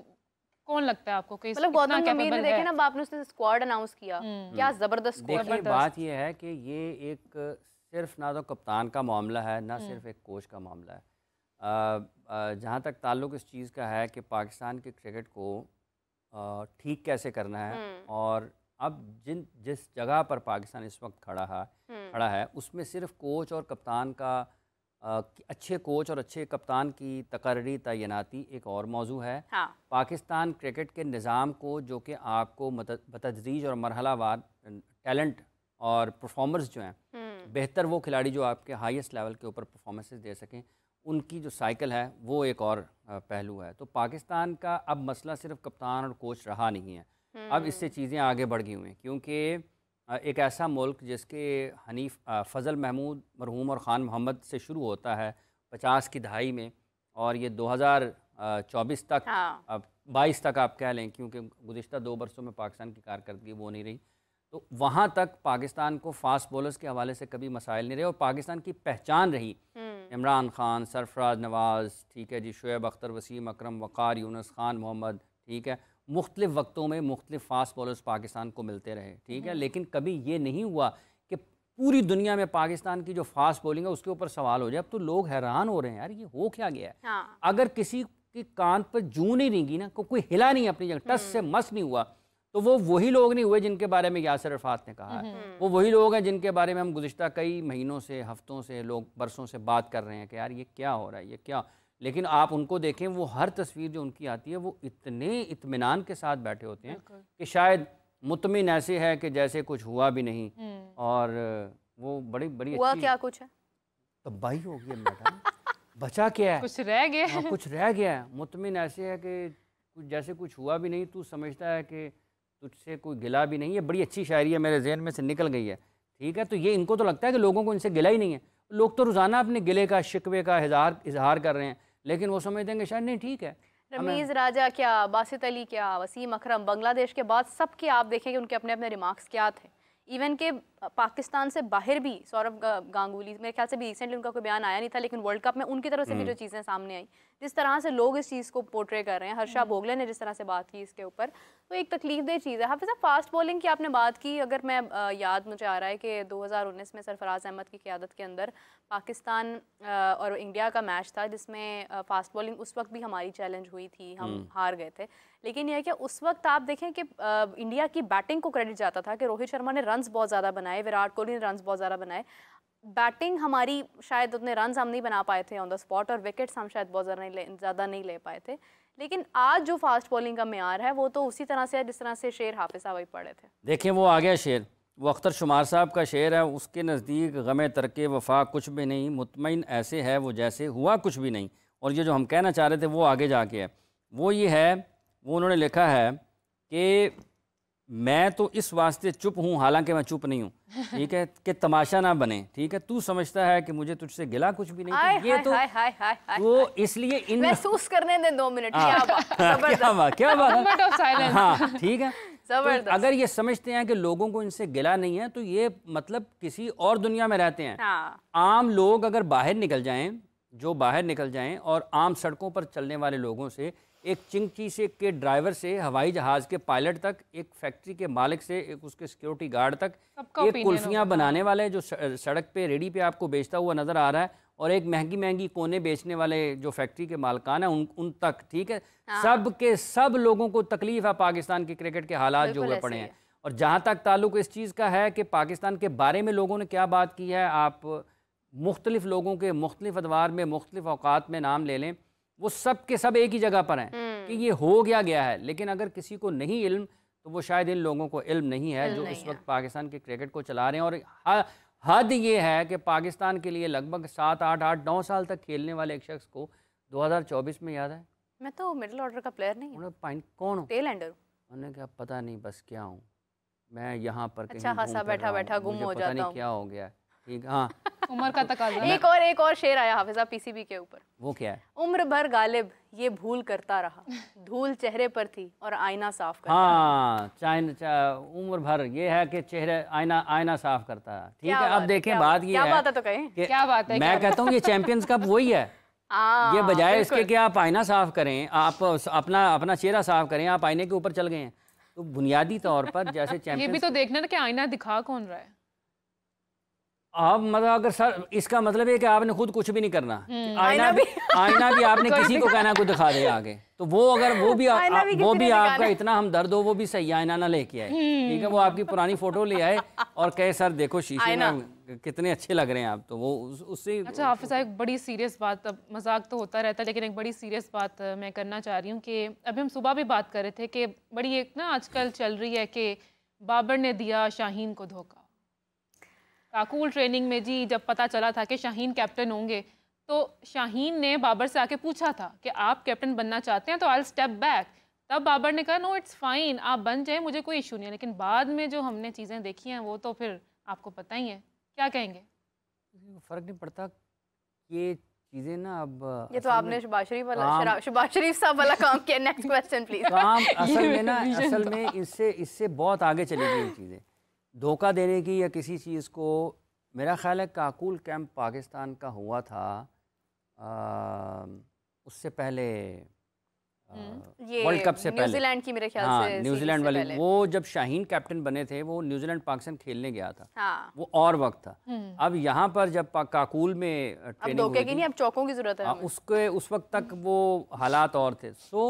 कौन लगता है आपको कि मतलब गौतम गंभीर ने देखे ना, आपने उसने स्क्वाड अनाउंस किया, क्या जबरदस्त स्क्वाड। देखिए बात ये है कि ये एक सिर्फ ना तो कप्तान का मामला है, ना सिर्फ एक कोच का मामला है। जहाँ तक ताल्लुक़ इस चीज़ का है कि पाकिस्तान के क्रिकेट को ठीक कैसे करना है, और अब जिस जगह पर पाकिस्तान इस वक्त खड़ा है उसमें सिर्फ कोच और कप्तान का अच्छे कोच और अच्छे कप्तान की तकर्री तैनाती एक और मौजू है। हाँ। पाकिस्तान क्रिकेट के निज़ाम को, जो कि आपको बतदरीज और मरहलावार टैलेंट और परफॉर्मर्स जो हैं, बेहतर वो खिलाड़ी जो आपके हाईएस्ट लेवल के ऊपर परफॉर्मेंसेस दे सकें, उनकी जो साइकिल है वो एक और पहलू है। तो पाकिस्तान का अब मसला सिर्फ कप्तान और कोच रहा नहीं है, अब इससे चीज़ें आगे बढ़ गई हुई हैं, क्योंकि एक ऐसा मुल्क जिसके हनीफ फ़ज़ल महमूद मरहूम और ख़ान मोहम्मद से शुरू होता है 50 की दहाई में, और ये 2024 तक, अब 22 तक आप कह लें, क्योंकि गुज़िश्ता 2 बरसों में पाकिस्तान की कारकर्दगी वो नहीं रही, तो वहाँ तक पाकिस्तान को फ़ास्ट बॉलर्स के हवाले से कभी मसाइल नहीं रहे, और पाकिस्तान की पहचान रही इमरान खान, सरफराज नवाज़, ठीक है जी, शुएब अख्तर, वसीम अकरम, वक़ार यूनुस, ख़ान मोहम्मद, ठीक है, मुख्तलिफ़ वक्तों में मुख्तलिफ़ फ़ास्ट बॉलर्स पाकिस्तान को मिलते रहे, ठीक है, लेकिन कभी ये नहीं हुआ कि पूरी दुनिया में पाकिस्तान की जो फास्ट बॉलिंग है उसके ऊपर सवाल हो जाए। अब तो लोग हैरान हो रहे हैं, यार ये हो क्या गया है। हाँ। अगर किसी की कान पर जूं नहीं रेंगी ना, कोई हिला नहीं अपनी जगह, टस से मस नहीं हुआ, तो वो वही लोग नहीं हुए जिनके बारे में यासिर अरफात ने कहा है। वो वही लोग हैं जिनके बारे में हम गुज़िश्ता कई महीनों से, हफ्तों से, लोग बरसों से बात कर रहे हैं कि यार ये क्या हो रहा है, ये क्या। लेकिन आप उनको देखें, वो हर तस्वीर जो उनकी आती है वो इतने इत्मीनान के साथ बैठे होते हैं कि शायद मुतमिन ऐसे है कि जैसे कुछ हुआ भी नहीं, और वो बड़ी बड़ी हुआ क्या कुछ है, तबाही हो गई मैडम, बचा क्या है, कुछ रह गया है, कुछ रह गया है। मुतमिन ऐसे है कि कुछ जैसे कुछ हुआ भी नहीं, तू समझता है कि तुझसे कोई गिला भी नहीं है। बड़ी अच्छी शायरी है, मेरे जहन में से निकल गई है, ठीक है। तो ये इनको तो लगता है कि लोगों को इनसे गिला ही नहीं है। लोग तो रोज़ाना अपने गिले का, शिकवे का इजहार कर रहे हैं, लेकिन वो समझ देंगे शायद नहीं ठीक है। रमीज़ राजा क्या, बासित अली क्या, वसीम अकरम, बांग्लादेश के बाद सबके आप देखेंगे उनके अपने अपने रिमार्क्स क्या थे। इवन के पाकिस्तान से बाहर भी सौरभ गांगुली, मेरे ख्याल से भी रिसेंटली उनका कोई बयान आया नहीं था, लेकिन वर्ल्ड कप में उनकी तरफ से भी जो चीज़ें सामने आई, जिस तरह से लोग इस चीज़ को पोर्ट्रे कर रहे हैं, हर्षा भोगले ने जिस तरह से बात की इसके ऊपर, तो एक तकलीफदेह चीज़ है। हाफिज़ साहब, फास्ट बॉलिंग की आपने बात की, अगर मैं याद मुझे आ रहा है कि 2019 में सरफराज अहमद की क़यादत के अंदर पाकिस्तान और इंडिया का मैच था, जिसमें फास्ट बॉलिंग उस वक्त भी हमारी चैलेंज हुई थी, हम हार गए थे। लेकिन यह है कि उस वक्त आप देखें कि इंडिया की बैटिंग को क्रेडिट जाता था कि रोहित शर्मा ने रन्स बहुत ज़्यादा बनाए, विराट कोहली ने रन्स बहुत ज़्यादा बनाए। बैटिंग हमारी शायद उतने रन्स हम नहीं बना पाए थे ऑन द स्पॉट, और विकेट्स हम शायद बहुत ज़्यादा नहीं ले पाए थे। लेकिन आज जो फास्ट बॉलिंग का मेयार है वो तो उसी तरह से है जिस तरह से शेर हाफिज़ साहब पढ़े थे। देखिए वो आ गया शेर, वो अख्तर शुमार साहब का शेर है, उसके नज़दीक गमे तरके वफा कुछ भी नहीं, मुतमईन ऐसे है वो जैसे हुआ कुछ भी नहीं। और ये जो हम कहना चाह रहे थे वो आगे जाके है, वो ये है, वो उन्होंने लिखा है कि मैं तो इस वास्ते चुप हूँ, हालांकि मैं चुप नहीं हूँ, ठीक है, कि तमाशा ना बने, ठीक है, तू समझता है कि मुझे तुझसे गिला कुछ भी नहीं। तो ये तो इसलिए इन महसूस करने दें 2 मिनट। क्या बात, हाँ ठीक है। तो अगर ये समझते हैं कि लोगों को इनसे गिला नहीं है, तो ये मतलब किसी और दुनिया में रहते हैं। हाँ। आम लोग अगर बाहर निकल जाएं, जो बाहर निकल जाएं, और आम सड़कों पर चलने वाले लोगों से, एक चिंकी से के ड्राइवर से हवाई जहाज़ के पायलट तक, एक फैक्ट्री के मालिक से एक उसके सिक्योरिटी गार्ड तक, एक कुल्फियाँ बनाने वाले जो सड़क पे रेडी पे आपको बेचता हुआ नज़र आ रहा है, और एक महंगी महंगी कोने बेचने वाले जो फैक्ट्री के मालकान हैं उन तक, ठीक है। हाँ। सब के सब लोगों को तकलीफ है पाकिस्तान के क्रिकेट के हालात जो हुए पड़े हैं। और जहाँ तक ताल्लुक़ इस चीज़ का है कि पाकिस्तान के बारे में लोगों ने क्या बात की है, आप मुख्तलिफ लोगों के मुख्तलिफ अदवार में मुख्तलिफ औकात में नाम ले लें, वो सब के सब एक ही जगह पर हैं कि ये हो गया है। लेकिन अगर किसी को नहीं इल्म, तो वो शायद इन लोगों को इल्म नहीं है जो इस वक्त पाकिस्तान के क्रिकेट को चला रहे हैं। और हद ये है कि पाकिस्तान के लिए लगभग 7, 8, 9 साल तक खेलने वाले एक शख्स को 2024 में याद है, मैं तो मिडिल ऑर्डर का प्लेयर नहीं हूँ। कौन हूँ? Tail ender. उन्होंने कहा पता नहीं बस क्या हूँ मैं, यहाँ पर अच्छा खासा बैठा बैठा गुम हो जाता हूँ, क्या हो गया, ठीक। हाँ उम्र का तकाजा। एक और शेर आया हाफिजा पीसीबी के ऊपर। वो क्या है? उम्र भर गालिब ये भूल करता रहा, धूल चेहरे पर थी और आईना साफ करता हाँ, उम्र भर ये है कि चेहरे आईना साफ करता है। ठीक है, अब देखें बात ये है, क्या बात है तो कहें, क्या बात है? मैं कहता हूँ ये चैंपियंस कप वही है। ये बजाय इसके कि आप आईना साफ करें, आप अपना चेहरा साफ करें, आप आईने के ऊपर चल गए हैं। तो बुनियादी तौर पर जैसे चैंपियंस, ये भी तो देखना ना कि आईना दिखा कौन रहा है। आप मतलब अगर सर इसका मतलब है कि आपने खुद कुछ भी नहीं करना, आईना भी आपने किसी को कहना कुछ दिखा दे आगे, तो वो अगर वो भी आपका इतना हमदर्द हो, वो भी सही आईना ना लेके आए। ठीक है, वो आपकी पुरानी फोटो ले आए और कहे सर देखो शीशे में कितने अच्छे लग रहे हैं आप, तो वो उससे। अच्छा हाफिज साहब, एक बड़ी सीरियस बात, अब मजाक तो होता रहता है लेकिन एक बड़ी सीरियस बात मैं करना चाह रही हूँ कि अभी हम सुबह भी बात कर रहे थे कि बड़ी एक ना आजकल चल रही है कि बाबर ने दिया शाहीन को धोखा। काकूल ट्रेनिंग में जी जब पता चला था कि शाहीन कैप्टन होंगे, तो शाहीन ने बाबर से आके पूछा था कि आप कैप्टन बनना चाहते हैं तो आई स्टेप बैक। तब बाबर ने कहा नो इट्स फाइन, आप बन जाए, मुझे कोई इशू नहीं है। लेकिन बाद में जो हमने चीज़ें देखी हैं वो तो फिर आपको पता ही है, क्या कहेंगे? फ़र्क नहीं पड़ता ये चीज़ें ना। अब ये तो आपने शहबाज शरीफ साहब वाला काम किया। Next question please. काम असल में इससे बहुत आगे चली गई ये चीज़ें, धोखा देने की या किसी चीज़ को। मेरा ख्याल है काकुल कैंप पाकिस्तान का हुआ था उससे पहले, वर्ल्ड कप से पहले, न्यूजीलैंड की मेरे ख्याल से, न्यूजीलैंड वाले। वो जब शाहीन कैप्टन बने थे, वो न्यूजीलैंड पाकिस्तान खेलने गया था। हाँ। वो और वक्त था। अब यहाँ पर जब काकुल में ट्रेनिंग धोखे की नहीं, अब चौकों की जरूरत है। उस वक्त तक वो हालात और थे। सो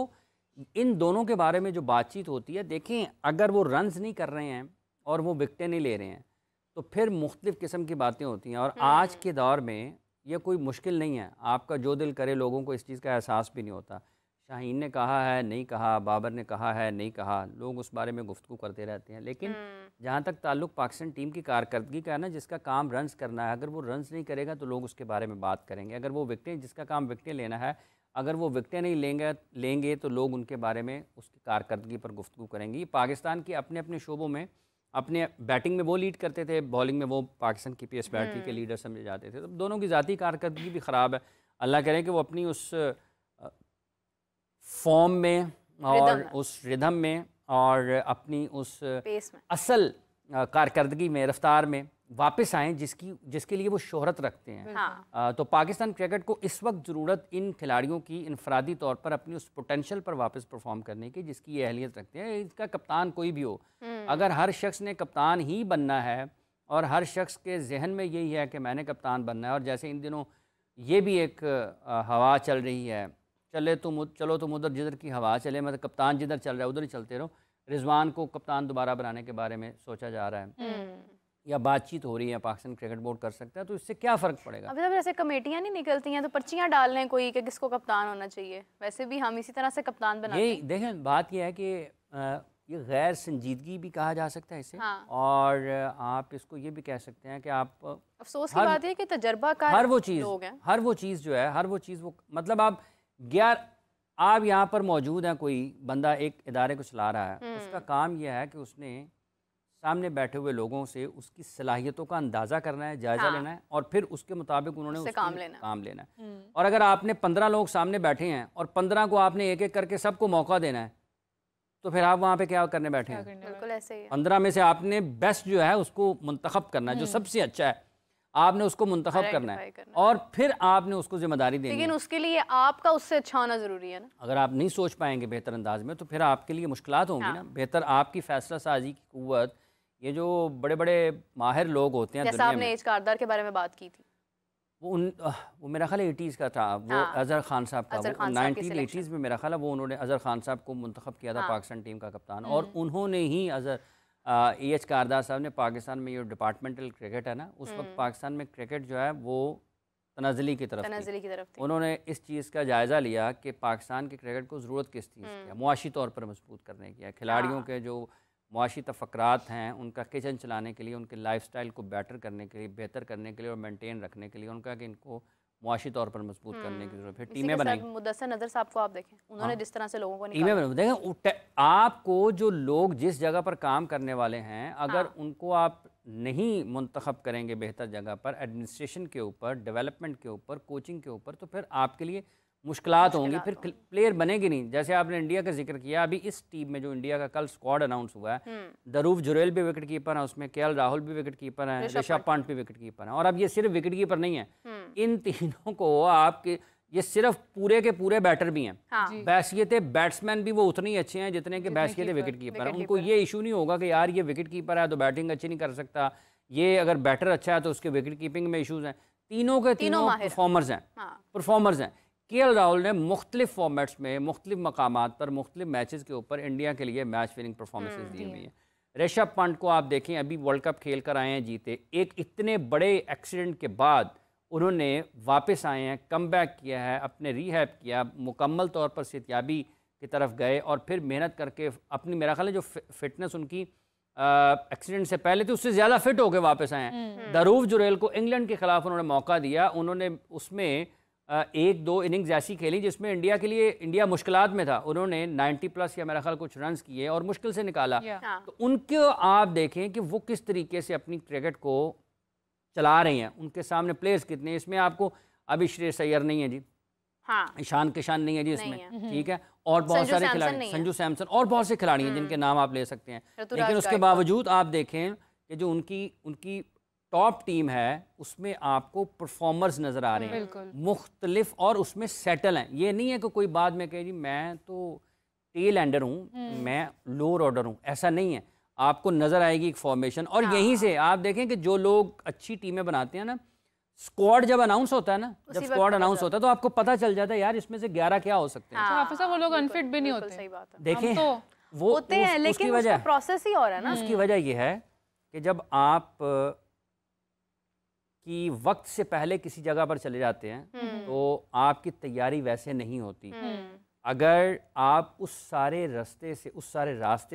इन दोनों के बारे में जो बातचीत होती है, देखें अगर वो रन्स नहीं कर रहे हैं और वो विकटें नहीं ले रहे हैं तो फिर मुख्तलिफ़ किस्म की बातें होती हैं। और आज के दौर में ये कोई मुश्किल नहीं है, आपका जो दिल करे, लोगों को इस चीज़ का एहसास भी नहीं होता। शाहीन ने कहा है, नहीं कहा, बाबर ने कहा है, नहीं कहा, लोग उस बारे में गुफ्तगू करते रहते हैं। लेकिन जहाँ तक ताल्लुक़ पाकिस्तान टीम की कारकर्दगी का है ना, जिसका काम रन्स करना है, अगर वो रन्स नहीं करेगा तो लोग उसके बारे में बात करेंगे। अगर वो विकटें, जिसका काम विकटें लेना है, अगर वो विकटें नहीं लेंगे तो लोग उनके बारे में, उसकी कारकर्दगी पर गुफ्तगू करेंगे। पाकिस्तान के अपने अपने शोबों में, अपने बैटिंग में वो लीड करते थे, बॉलिंग में वो पाकिस्तान की पेस बैटरी के लीडर समझे जाते थे। तो दोनों की ज़ाती कारकर्दगी भी ख़राब है। अल्लाह करें कि वो अपनी उस फॉर्म में और उस रिदम में और अपनी उस असल कारकर्दगी में, रफ्तार में वापस आएँ जिसके लिए वो शोहरत रखते हैं। हाँ। तो पाकिस्तान क्रिकेट को इस वक्त ज़रूरत इन खिलाड़ियों की इनफरादी तौर पर अपनी उस पोटेंशियल पर वापस परफॉर्म करने की, जिसकी ये अहलियत रखते हैं। इसका कप्तान कोई भी हो, अगर हर शख्स ने कप्तान ही बनना है और हर शख्स के जहन में यही है कि मैंने कप्तान बनना है, और जैसे इन दिनों ये भी एक हवा चल रही है, चलो तुम उधर जिधर की हवा चले, मतलब कप्तान जिधर चल रहा है उधर ही चलते रहो। रिजवान को कप्तान दोबारा बनाने के बारे में सोचा जा रहा है या बातचीत हो रही है, पाकिस्तान क्रिकेट बोर्ड कर सकता है। तो इससे क्या फ़र्क पड़ेगा? अभी जब ऐसे कमेटियाँ नहीं निकलती हैं तो पर्चियाँ डाल लें कोई कि किसको कप्तान होना चाहिए। वैसे भी हम इसी तरह से कप्तान बनाते हैं। देखें, बात यह है कि ये गैर संजीदगी भी कहा जा सकता है इसे। हाँ। और आप इसको ये भी कह सकते हैं कि आप, अफसोस की बात है कि तजर्बाकार हर वो चीज़ जो है, हर वो चीज़, वो मतलब आप यहाँ पर मौजूद हैं, कोई बंदा एक इदारे को चला रहा है, उसका काम यह है कि उसने सामने बैठे हुए लोगों से उसकी सलाहियतों का अंदाज़ा करना है, जायज़ा लेना है, और फिर उसके मुताबिक उन्होंने उससे काम लेना है। और अगर आपने 15 लोग सामने बैठे हैं और 15 को आपने एक एक करके सबको मौका देना है, तो फिर आप वहाँ पे क्या करने बैठे हैं? बिल्कुल ऐसे ही है। 15 में से आपने बेस्ट जो है उसको मुंतखब करना है, जो सबसे अच्छा है आपने उसको मुंतखब करना है, और फिर आपने उसको जिम्मेदारी देनी है। लेकिन उसके लिए आपका उससे अच्छा होना ज़रूरी है ना। अगर आप नहीं सोच पाएंगे बेहतर अंदाज में, तो फिर आपके लिए मुश्किलात होंगी ना। बेहतर आपकी फैसला साजी की कुव्वत, ये जो बड़े बड़े माहिर लोग होते हैं, जैसा आपने एज कारदार के बारे में बात की थी, वो मेरा ख्याल 80s का था, वो अजहर खान साहब का, वो 1980s में मेरा ख्याल है वो उन्होंने अजहर खान साहब को मुंतखब किया था पाकिस्तान टीम का कप्तान। और उन्होंने ही एच कारदार साहब ने पाकिस्तान में ये डिपार्टमेंटल क्रिकेट है ना, उस वक्त पाकिस्तान में क्रिकेट जो है वो तनाज़ली की तरफ थी। उन्होंने इस चीज़ का जायज़ा लिया कि पाकिस्तान के क्रिकेट को ज़रूरत किस चीज़ की है, मुआशी तौर पर मजबूत करने की है, खिलाड़ियों के जो मुआशी तफ़क्रात हैं उनका किचन चलाने के लिए, उनके लाइफस्टाइल को बेटर करने के लिए, बेहतर करने के लिए और मेंटेन रखने के लिए, उनका कि इनको मुआशी तौर पर मजबूत करने की ज़रूरत है। टीमें बनाई। मुदस्सिर नज़र साहब को आप देखें, उन्होंने जिस तरह से लोगों को टीमें बनाई, देखें आपको जो लोग जिस जगह पर काम करने वाले हैं, अगर उनको आप नहीं मुंतखब करेंगे बेहतर जगह पर, एडमिनिस्ट्रेशन के ऊपर, डेवलपमेंट के ऊपर, कोचिंग के ऊपर, तो फिर आपके लिए मुश्किलात होंगी, फिर प्लेयर बनेगी नहीं। जैसे आपने इंडिया का जिक्र किया, अभी इस टीम में जो इंडिया का कल स्क्वाड अनाउंस हुआ है, दरूफ जुरेल भी विकेट कीपर हैं, उसमें केएल राहुल भी विकेट कीपर हैं, ऋषभ पंत भी विकेट कीपर हैं। और अब ये सिर्फ विकेट कीपर नहीं है, इन तीनों को आपके ये सिर्फ पूरे के पूरे बैटर भी हैं। हाँ। बैसियत बैट्समैन भी वो उतनी अच्छे हैं जितने के बैसियत विकेट कीपर हैं। उनको ये इशू नहीं होगा कि यार ये विकेट कीपर है तो बैटिंग अच्छी नहीं कर सकता, ये अगर बैटर अच्छा है तो उसके विकेट कीपिंग में इशूज़ हैं। तीनों के तीनों परफॉर्मर्स हैं, परफॉर्मर्स हैं। केएल राहुल ने मुख्तलिफ फॉर्मेट्स में, मुख्तलिफ मकामात पर, मुख्तलिफ मैचेस के ऊपर इंडिया के लिए मैच विनिंग परफॉर्मेंसेज दी हुई हैं। ऋषभ पंत को आप देखें, अभी वर्ल्ड कप खेल कर आए हैं, जीते, एक इतने बड़े एक्सीडेंट के बाद उन्होंने वापस आए हैं, कम बैक किया है, अपने रीहैब किया, मुकम्मल तौर पर सेहतियाबी की तरफ गए और फिर मेहनत करके अपनी, मेरा ख्याल है जो फिटनेस उनकी एक्सीडेंट से पहले थी उससे ज़्यादा फिट होकर वापस आए हैं। दरूफ जुरेल को इंग्लैंड के ख़िलाफ़ उन्होंने मौका दिया, उन्होंने उसमें 1-2 इनिंग्स ऐसी खेली जिसमें इंडिया के लिए, इंडिया मुश्किलात में था, उन्होंने 90+ या मेरा ख्याल कुछ रन्स किए और मुश्किल से निकाला। तो उनको आप देखें कि वो किस तरीके से अपनी क्रिकेट को चला रहे हैं, उनके सामने प्लेयर्स कितने हैं। इसमें आपको अभी श्रेयस अय्यर नहीं है जी, हाँ, ईशान किशन नहीं है जी इसमें, ठीक है, और बहुत सारे खिलाड़ी, संजू सैमसन और बहुत से खिलाड़ी हैं जिनके नाम आप ले सकते हैं। लेकिन उसके बावजूद आप देखें कि जो उनकी टॉप टीम है उसमें आपको परफॉर्मर्स नज़र आ रहे हैं मुख्तलिफ, और उसमें सेटल हैं। ये नहीं है कि कोई बाद में कहे जी मैं तो टेल एंडर हूँ, मैं लोअर ऑर्डर हूँ, ऐसा नहीं है। आपको नज़र आएगी एक फॉर्मेशन, और यहीं से आप देखें कि जो लोग अच्छी टीमें बनाते हैं ना, स्क्वाड जब अनाउंस होता है ना, जब स्क्वाड अनाउंस होता है तो आपको पता चल जाता है यार इसमें से 11 क्या हो सकते हैं। हाफिज़ साहब वो लोग अनफिट भी नहीं होते, सही बात है। देखें तो वो होते हैं, लेकिन उसका प्रोसेस ही और है ना। उसकी वजह ये है कि जब आप की वक्त से पहले किसी जगह पर चले जाते हैं तो आपकी तैयारी वैसे नहीं होती। अगर आप उस सारे रास्ते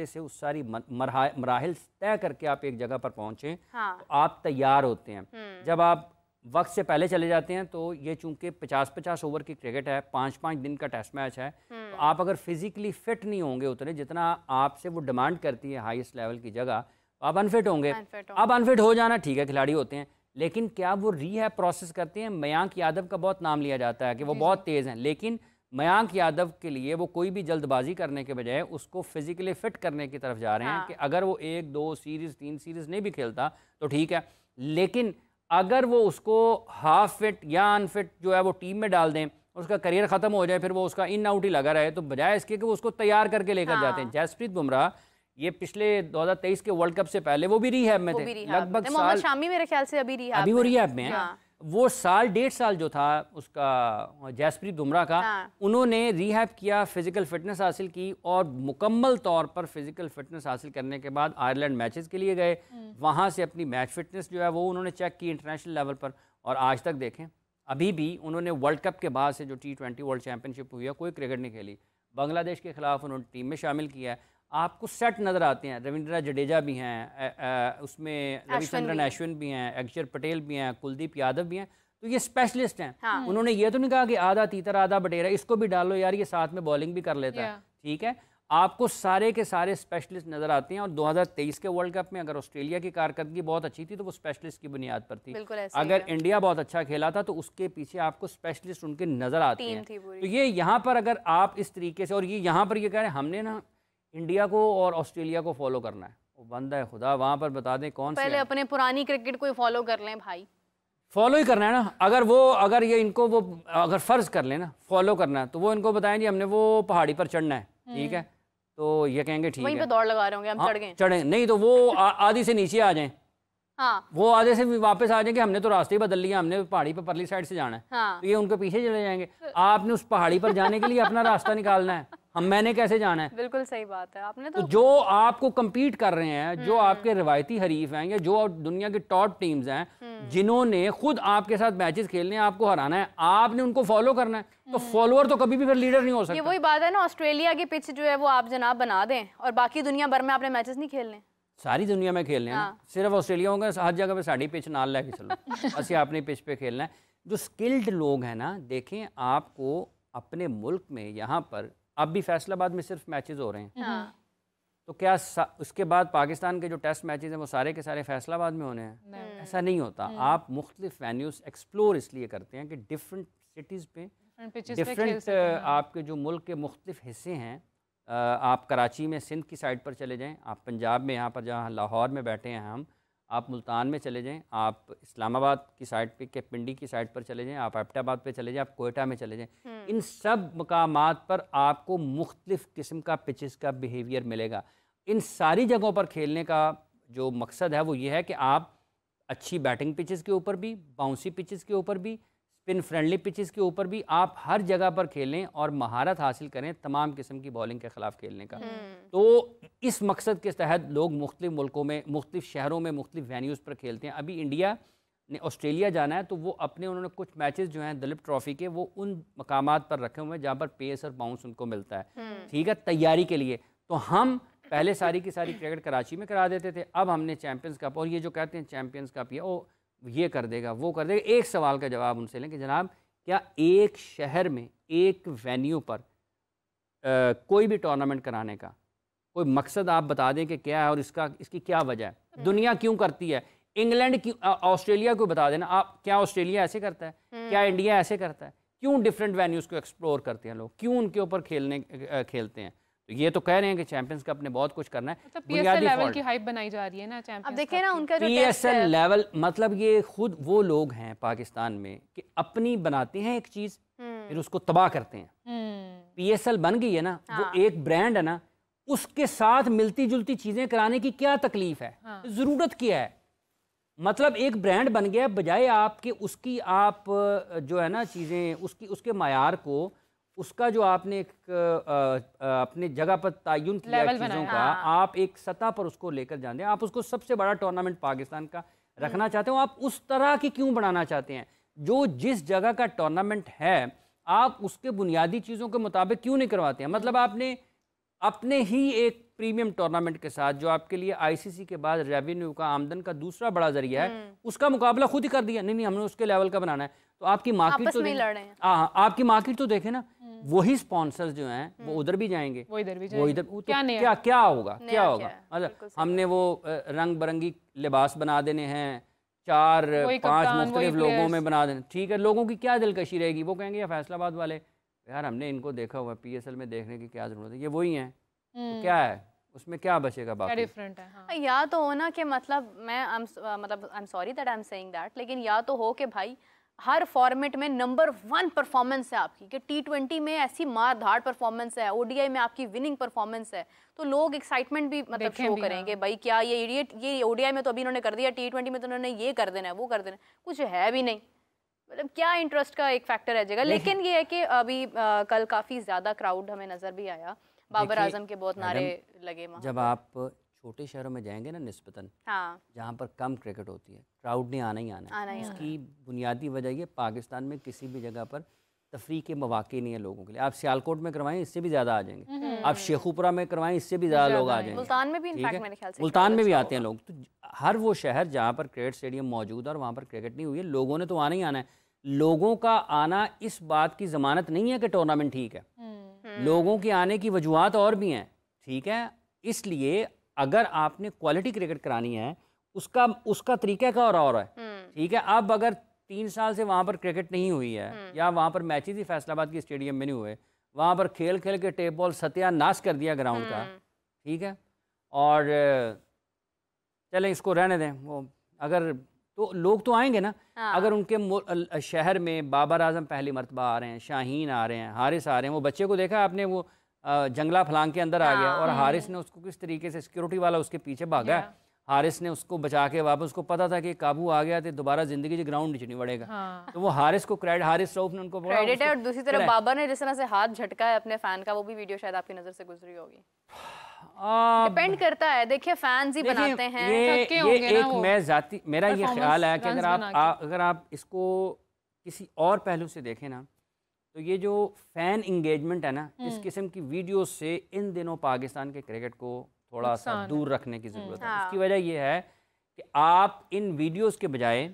से, उस सारी मराहिल तय करके आप एक जगह पर पहुँचें, तो आप तैयार होते हैं। जब आप वक्त से पहले चले जाते हैं तो ये चूंकि 50-50 ओवर की क्रिकेट है, 5-5 दिन का टेस्ट मैच है, तो आप अगर फिजिकली फिट नहीं होंगे उतने जितना आपसे वो डिमांड करती है हाईएस्ट लेवल की जगह, तो आप अनफिट होंगे। अब अनफिट हो जाना ठीक है, खिलाड़ी होते हैं, लेकिन क्या वो रीहैब प्रोसेस करते हैं? मयांक यादव का बहुत नाम लिया जाता है कि वो बहुत तेज़ हैं, लेकिन मयांक यादव के लिए वो कोई भी जल्दबाजी करने के बजाय उसको फिजिकली फिट करने की तरफ जा रहे हैं कि अगर वो 1-2 सीरीज़ 3 सीरीज़ नहीं भी खेलता तो ठीक है, लेकिन अगर वो उसको हाफ फिट या अनफिट जो है वो टीम में डाल दें, उसका करियर ख़त्म हो जाए, फिर वो उसका इन आउट ही लगा रहे, तो बजाय इसके कि वो उसको तैयार करके लेकर जाते हैं। जसप्रीत बुमराह ये पिछले 2023 के वर्ल्ड कप से पहले वो भी रिहैब में थे, लगभग साल, शामी मेरे ख्याल से अभी वो रिहैब में है। वो साल 1.5 साल जो था उसका जसप्रीत बुमराह का, उन्होंने रिहैब किया, फिजिकल फिटनेस हासिल की, और मुकम्मल तौर पर फिजिकल फिटनेस हासिल करने के बाद आयरलैंड मैचेस के लिए गए, वहाँ से अपनी मैच फिटनेस जो है वो उन्होंने चेक की इंटरनेशनल लेवल पर, और आज तक देखें अभी भी उन्होंने वर्ल्ड कप के बाद से जो T20 वर्ल्ड चैम्पियनशिप हुई है कोई क्रिकेट नहीं खेली। बांग्लादेश के खिलाफ उन्होंने टीम में शामिल किया है। आपको सेट नज़र आते हैं, रविंद्र जडेजा भी हैं, उसमें रविचंद्रन अश्विन भी हैं, अक्षर पटेल भी हैं, कुलदीप यादव भी हैं, तो ये स्पेशलिस्ट हैं। उन्होंने ये तो नहीं कहा कि आधा तीतर आधा बटेरा, इसको भी डालो यार, ये साथ में बॉलिंग भी कर लेता है, ठीक है। आपको सारे के सारे स्पेशलिस्ट नज़र आते हैं, और 2023 के वर्ल्ड कप में अगर ऑस्ट्रेलिया की कारकर्दगी बहुत अच्छी थी तो वो स्पेशलिस्ट की बुनियाद पर थी। अगर इंडिया बहुत अच्छा खेला था तो उसके पीछे आपको स्पेशलिस्ट उनके नज़र आते हैं। तो ये यहाँ पर अगर आप इस तरीके से, और ये यहाँ पर ये कह रहे हैं हमने ना इंडिया को और ऑस्ट्रेलिया को फॉलो करना है, वो बंदा है खुदा, वहाँ पर बता दें कौन पहले अपने पुरानी क्रिकेट को फॉलो कर लें भाई, फॉलो ही करना है ना। अगर ये इनको वो अगर फ़र्ज़ कर लें ना फॉलो करना है, तो वो इनको बताएं जी हमने वो पहाड़ी पर चढ़ना है, ठीक है, तो ये कहेंगे ठीक है, वहीं पे दौड़ लगा रहे होंगे, हम चढ़ गए, चढ़ें नहीं तो वो आधी से नीचे आ जाएं, वो आधे से वापस आ जाएंगे, हमने तो रास्ते ही बदल लिया, हमने पहाड़ी पर परली साइड से जाना है, तो ये उनके पीछे चले जाएंगे। आपने उस पहाड़ी पर जाने के लिए अपना रास्ता निकालना है, मैंने कैसे जाना है। बिल्कुल सही बात है, आपने तो जो आपको compete कर रहे हैं, जो आपके रवायती हरीफ हैं या जो दुनिया की टॉप टीम्स हैं, जिन्होंने खुद आपके साथ मैचेस खेलने हैं, आपको हराना है, आपने उनको फॉलो करना है, तो फॉलोअर तो कभी भी फिर लीडर नहीं हो सकता। ये वही बात है ना, ऑस्ट्रेलिया की पिच जो है वो आप जनाब बना दें और बाकी दुनिया भर में आपने मैचेस नहीं खेलने, सारी दुनिया में खेलने हैं, सिर्फ ऑस्ट्रेलिया होगा हर जगह पे साड़ी पिच नाल लेके चलो, असि अपनी पिच पे खेलना है। जो स्किल्ड लोग हैं ना, देखें आपको अपने मुल्क में यहाँ पर अब भी फैसलाबाद में सिर्फ मैचेस हो रहे हैं, तो तो क्या उसके बाद पाकिस्तान के जो टेस्ट मैचेस हैं वो सारे के सारे फैसलाबाद में होने हैं? ऐसा नहीं होता। आप मुख्तलिफ वेन्यूज़ एक्सप्लोर इसलिए करते हैं कि डिफरेंट सिटीज़ पे डिफरेंट आपके जो मुल्क के मुख्तलिफ हिस्से हैं, आप कराची में सिंध की साइड पर चले जाएं, आप पंजाब में यहाँ पर जहाँ लाहौर में बैठे हैं हम, आप मुल्तान में चले जाएं, आप इस्लामाबाद की साइड पे के पिंडी की साइड पर चले जाएं, आप एबटाबाद पे चले जाएं, आप कोयटा में चले जाएं, इन सब मकामात पर आपको मुख्तलिफ किस्म का पिचेस का बिहेवियर मिलेगा। इन सारी जगहों पर खेलने का जो मकसद है वो ये है कि आप अच्छी बैटिंग पिचेस के ऊपर भी, बाउंसी पिचेस के ऊपर भी, स्पिन फ्रेंडली पिचेस के ऊपर भी आप हर जगह पर खेलें और महारत हासिल करें तमाम किस्म की बॉलिंग के ख़िलाफ़ खेलने का। तो इस मकसद के तहत लोग मुख्तलिफ मुल्कों में, मुख्तलिफ शहरों में, मुख्तलिफ वेन्यूज़ पर खेलते हैं। अभी इंडिया ने ऑस्ट्रेलिया जाना है तो वो उन्होंने कुछ मैचेस जो हैं दलीप ट्रॉफ़ी के वो उन मकामात पर रखे हुए हैं जहाँ पर पेस और बाउंस उनको मिलता है, ठीक है, तैयारी के लिए। तो हम पहले सारी की सारी क्रिकेट कराची में करा देते थे, अब हमने चैम्पियंस कप, और ये जो कहते हैं चैम्पियंस कप ये कर देगा, वो कर देगा। एक सवाल का जवाब उनसे लें कि जनाब क्या एक शहर में एक वेन्यू पर कोई भी टूर्नामेंट कराने का कोई मकसद आप बता दें कि क्या है और इसकी क्या वजह है? दुनिया क्यों करती है? इंग्लैंड क्यों, ऑस्ट्रेलिया को बता देना आप, क्या ऑस्ट्रेलिया ऐसे करता है? क्या इंडिया ऐसे करता है? क्यों डिफरेंट वेन्यूज़ को एक्सप्लोर करते हैं लोग? क्यों उनके ऊपर खेलते हैं? तो ये तो कह रहे हैं कि चैंपियंस कप ने बहुत कुछ करना है। PSL लेवल की हाइप बनाई जा रही है ना चैंपियंस। अब देखिए ना उनका जो PSL लेवल, मतलब ये खुद वो लोग हैं पाकिस्तान में कि अपनी बनाते हैं एक चीज़ फिर उसको तबाह करते हैं। PSL बन गई है ना, वो एक ब्रांड है ना, उसके साथ मिलती जुलती चीज़ें कराने की क्या तकलीफ है? ज़रूरत क्या है? मतलब एक ब्रांड बन गया, बजाय आपके उसकी आप जो है ना चीज़ें उसके मायार को, उसका जो आपने एक अपने जगह पर तयन किया चीज़ों का, आप एक सतह पर उसको लेकर जाते हैं। आप उसको सबसे बड़ा टूर्नामेंट पाकिस्तान का रखना चाहते हो, आप उस तरह की क्यों बनाना चाहते हैं? जो जिस जगह का टूर्नामेंट है आप उसके बुनियादी चीज़ों के मुताबिक क्यों नहीं करवाते हैं? मतलब आपने अपने ही एक प्रीमियम टूर्नामेंट के साथ जो आपके लिए ICC के बाद रेवेन्यू का, आमदन का दूसरा बड़ा जरिया है, उसका मुकाबला खुद ही कर दिया। नहीं हमने उसके लेवल का बनाना है। तो आपकी मार्केट तो आपकी मार्केट तो देखे ना, वही स्पॉन्सर्स जो हैं वो उधर भी जाएंगे, वो इधर क्या होगा? मतलब हमने वो रंग बिरंगी लिबास बना देने हैं, 4-5 मुख्तलिफ लोगों में बना देने, ठीक है, लोगों की क्या दिलकशी रहेगी? वो कहेंगे फैसलाबाद वाले यार हमने इनको देखा हुआ, PSL में देखने की क्या जरूरत है, ये वही हैं, तो क्या है उसमें, क्या बचेगा बाकी? डिफरेंट है। हाँ। या तो हो ना कि मतलब I am sorry that I am saying that, लेकिन या तो हो कि भाई हर फॉर्मेट में नंबर 1 परफॉर्मेंस है आपकी, कि T20 में ऐसी मार धाड़ परफॉर्मेंस है, ODI में आपकी विनिंग परफॉर्मेंस है, तो लोग एक्साइटमेंट भी मतलब शो करेंगे। भाई क्या ये ODI में तो अभी इन्होंने कर दिया, T20 में तो उन्होंने ये कर देना है, वो कर देना है, कुछ है भी नहीं, मतलब क्या इंटरेस्ट का एक फैक्टर है जगह। लेकिन ये है कि अभी कल काफ़ी ज़्यादा क्राउड हमें नज़र भी आया, बाबर आजम के बहुत नारे लगे वहाँ। जब आप छोटे शहरों में जाएंगे ना निस्बतन, जहाँ पर कम क्रिकेट होती है, क्राउड ने आना ही आना है। इसकी बुनियादी वजह ये, पाकिस्तान में किसी भी जगह पर तफरी के मौके नहीं है लोगों के लिए। आप सियालकोट में करवाएं इससे भी ज़्यादा आ जाएंगे, आप शेखुपुरा में करवाएं इससे भी ज़्यादा लोग आ जाएंगे, मुल्तान में भी इनफैक्ट मेरे ख्याल से मुल्तान में भी आते हैं लोग। तो हर वो शहर जहाँ पर क्रिकेट स्टेडियम मौजूद है और वहाँ पर क्रिकेट नहीं हुई है, लोगों ने तो आना ही आना है। लोगों का आना इस बात की ज़मानत नहीं है कि टूर्नामेंट ठीक है, लोगों के आने की वजूहत और भी हैं, ठीक है। इसलिए अगर आपने क्वालिटी क्रिकेट करानी है, उसका तरीका का और है, ठीक है। अब अगर 3 साल से वहाँ पर क्रिकेट नहीं हुई है, या वहाँ पर मैचेस ही फैसलाबाद के स्टेडियम में नहीं हुए, वहाँ पर खेल के टेप बॉल सत्यानाश कर दिया ग्राउंड का, ठीक है। और चलें इसको रहने दें, वो अगर तो लोग तो आएंगे ना। अगर उनके शहर में बाबर आजम पहली मरतबा आ रहे हैं, शाहीन आ रहे हैं, हारिस आ रहे हैं, वो बच्चे को देखा आपने, वो जंगला फलांग के अंदर आ गया और हारिस ने उसको किस तरीके से, सिक्योरिटी वाला उसके पीछे भागा, हारिस ने उसको बचा के वापस, उसको पता था कि काबू आ गया तो दोबारा जिंदगी के ग्राउंड नहीं बढ़ेगा। तो वो हारिस को क्रेडिट, हारिस रऊफ ने उनको क्रेडिट है। और दूसरी तरफ बाबर ने जिस तरह से हाथ झटका है अपने फैन का, वो भी वीडियो शायद आपकी नजर से गुजरी होगी। डिपेंड करता है, देखिए फैंस ही बनाते हैं। मेरा ये ख्याल है कि अगर आप इसको किसी और पहलू से देखें ना, तो ये जो फैन इंगेजमेंट है ना, इस किस्म की वीडियो से इन दिनों पाकिस्तान के क्रिकेट को थोड़ा सा दूर रखने की ज़रूरत है। इसकी वजह यह है कि आप इन वीडियोस के बजाय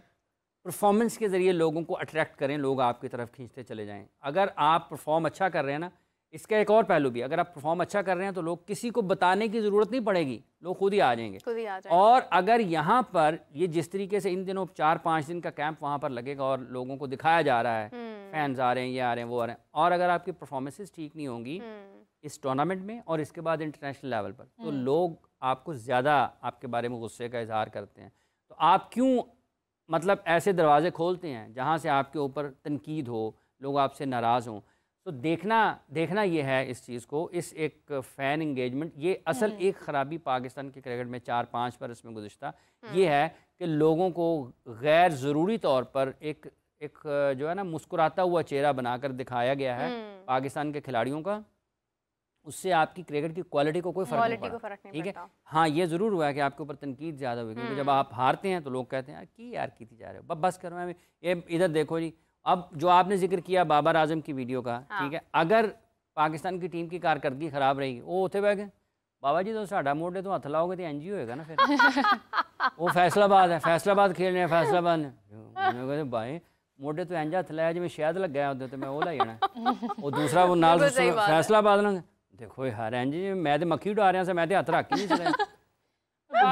परफॉर्मेंस के ज़रिए लोगों को अट्रैक्ट करें, लोग आपकी तरफ खींचते चले जाएं। अगर आप परफॉर्म अच्छा कर रहे हैं ना, इसका एक और पहलू भी, अगर आप परफॉर्म अच्छा कर रहे हैं तो लोग, किसी को बताने की ज़रूरत नहीं पड़ेगी, लोग खुद ही आ जाएंगे। और अगर यहाँ पर ये जिस तरीके से इन दिनों 4-5 दिन का कैंप वहाँ पर लगेगा और लोगों को दिखाया जा रहा है, फैंस आ रहे हैं, ये आ रहे हैं, वो आ रहे हैं, और अगर आपकी परफॉर्मेंसेस ठीक नहीं होंगी इस टूर्नामेंट में और इसके बाद इंटरनेशनल लेवल पर, तो लोग आपको ज़्यादा आपके बारे में गुस्से का इजहार करते हैं। तो आप क्यों मतलब ऐसे दरवाजे खोलते हैं जहाँ से आपके ऊपर तनकीद हो, लोग आपसे नाराज़ हों? तो देखना ये है इस चीज़ को, इस एक फ़ैन इंगेजमेंट, ये असल एक ख़राबी पाकिस्तान के क्रिकेट में 4-5 बरस में गुज़िश्ता ये है कि लोगों को गैर ज़रूरी तौर पर एक जो है ना मुस्कुराता हुआ चेहरा बनाकर दिखाया गया है पाकिस्तान के खिलाड़ियों का। उससे आपकी क्रिकेट की क्वालिटी को कोई फ़र्क नहीं पड़ा, ठीक है। हाँ, ये ज़रूर हुआ है कि आपके ऊपर तनकीद ज़्यादा हुई, क्योंकि जब आप हारते हैं तो लोग कहते हैं यार की जा रहे हो, बस करो। ये इधर देखो जी, अब जो आपने जिक्र किया बाबर आजम की वीडियो का, ठीक है, अगर पाकिस्तान की टीम की कारकर्दगी खराब रहेगी, वो उत्थे बह गए बाबा जी तो साडा मोढे तो हथ लाओगे तो एनजी होएगा ना फिर। वो फैसलाबाद है, फैसलाबाद खेल रहे हैं, फैसलाबाद ने भाई मोढे तो इंज हथ लाया जिवें शहद लग्या उधर, तो मैं वो लाई जाना। वो दूसरा वो नाल फैसलाबाद ना देखो यार इंज मैं तो मक्खी उड़ा रहा, मैं तो हथ रख ही नहीं चला।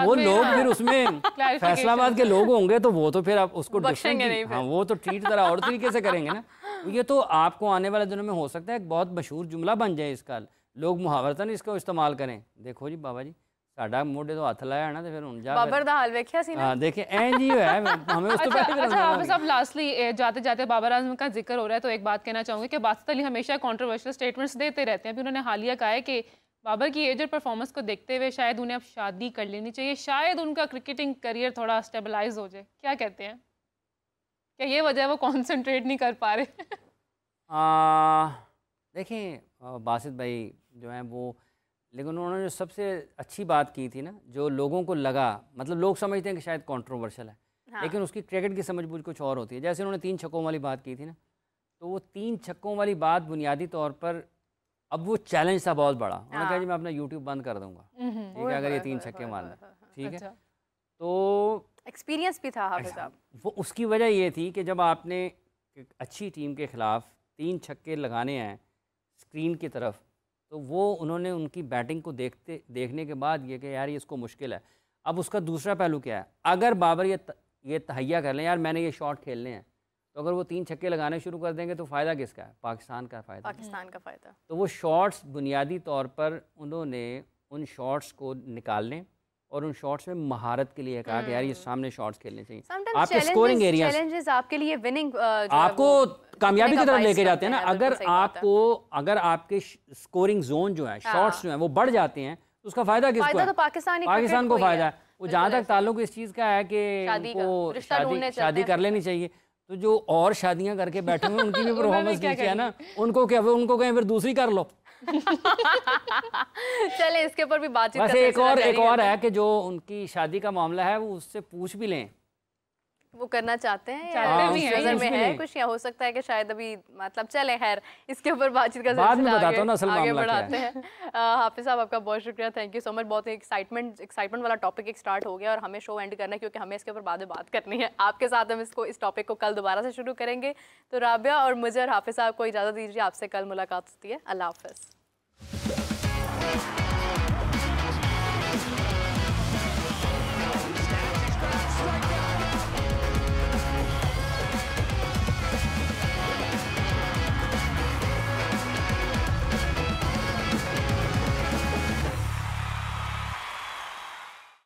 वो लोग फिर उसमें फैसलाबाद के लोग होंगे तो वो तो फिर आप उसको डिफरेंट, हाँ वो तो ट्रीट जरा और तरीके से करेंगे ना। ये तो आपको आने वाले दिनों में हो सकता है एक बहुत मशहूर जुमला बन जाए इसका, लोग मुहावरतन इसको इस्तेमाल करें। देखो जी बाबा जी साडा मोढे तो हथ लाया ना, तो फिर हुन जा बाबर दा हाल वेख्या सी ना। हां देखिए एंज ही है हमें उस तो पहले। अच्छा आप सब लास्टली जाते जाते बाबर आजम का जिक्र हो रहा है तो एक बात कहना चाहूँगी कि बासित अली हमेशा कंट्रोवर्शियल स्टेटमेंट्स देते रहते हैं। अभी उन्होंने हालिया कहा है कि बाबर की एज और परफॉर्मेंस को देखते हुए शायद उन्हें अब शादी कर लेनी चाहिए, शायद उनका क्रिकेटिंग करियर थोड़ा स्टेबलाइज हो जाए। क्या कहते हैं, क्या ये वजह है वो कॉन्सेंट्रेट नहीं कर पा रहे? देखिए बासित भाई जो हैं वो, लेकिन उन्होंने जो सबसे अच्छी बात की थी ना, जो लोगों को लगा, मतलब लोग समझते हैं कि शायद कंट्रोवर्शियल है, हाँ। लेकिन उसकी क्रिकेट की समझबूझ कुछ और होती है। जैसे उन्होंने 3 छक्कों वाली बात की थी ना, तो वो 3 छक्कों वाली बात बुनियादी तौर पर अब वो चैलेंज था बहुत बड़ा। उन्होंने कहा जी मैं अपना यूट्यूब बंद कर दूंगा, ठीक है, अगर ये 3 छक्के मारना, ठीक है। तो एक्सपीरियंस भी था हाफिज साहब। वो उसकी वजह ये थी कि जब आपने अच्छी टीम के खिलाफ 3 छक्के लगाने हैं स्क्रीन की तरफ, तो वो उन्होंने उनकी बैटिंग को देखने के बाद ये कि यार ये इसको मुश्किल है। अब उसका दूसरा पहलू क्या है, अगर बाबर ये तहैया कर लें यार मैंने ये शॉट खेलने हैं, तो अगर वो 3 छक्के लगाने शुरू कर देंगे तो फ़ायदा किसका है? पाकिस्तान का फ़ायदा, पाकिस्तान का फ़ायदा। तो वो शॉट्स बुनियादी तौर पर उन्होंने उन शॉट्स को निकालने और उन शॉट्स में महारत के लिए कहा कि यार ये सामने शॉट्स खेलने चाहिए। आपके स्कोरिंग एरिया चैलेंजेस आपके लिए विनिंग आपको कामयाबी की तरफ लेके जाते हैं ना। अगर आपके स्कोरिंग जोन जो है, शॉट्स जो है वो बढ़ जाते हैं तो उसका फायदा किसको है? तो पाकिस्तान को फायदा है। वो जहाँ तक ताल्लुक इस चीज़ का है कि उनको शादी कर लेनी चाहिए, तो जो और शादियां करके बैठे हुए उनकी भी परफॉर्मेंस नीचे है ना, उनको कहें फिर दूसरी कर लो। चले इसके ऊपर भी बातचीत वैसे एक और है कि जो उनकी शादी का मामला है वो उससे पूछ भी लें, वो करना चाहते हैं या नजर में है कुछ, या हो सकता है कि शायद अभी मतलब चले। खैर इसके ऊपर बातचीत का बाद में बताता हूं ना असल आगे मामला बढ़ाते हैं। हाफिज साहब आपका बहुत शुक्रिया, थैंक यू सो मच। बहुत एक्साइटमेंट वाला टॉपिक एक स्टार्ट हो गया और हमें शो एंड करना है क्योंकि हमें इसके ऊपर बाद में बात करनी है आपके साथ। हम इस टॉपिक को कल दोबारा से शुरू करेंगे। तो राबिया और मुझे और हाफिज साहब को इजाज़त दीजिए, आपसे कल मुलाकात होती है। अल्लाह हाफिज़।